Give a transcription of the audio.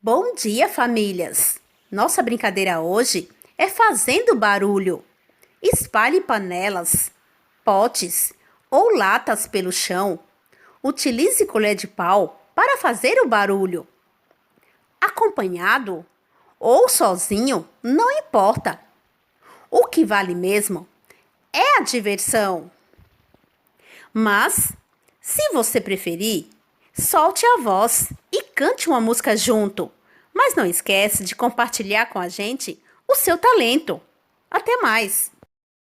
Bom dia, famílias! Nossa brincadeira hoje é fazendo barulho. Espalhe panelas, potes ou latas pelo chão. Utilize colher de pau para fazer o barulho. Acompanhado ou sozinho, não importa. O que vale mesmo é a diversão. Mas, se você preferir, solte a voz e cante uma música junto. Mas não esquece de compartilhar com a gente o seu talento. Até mais!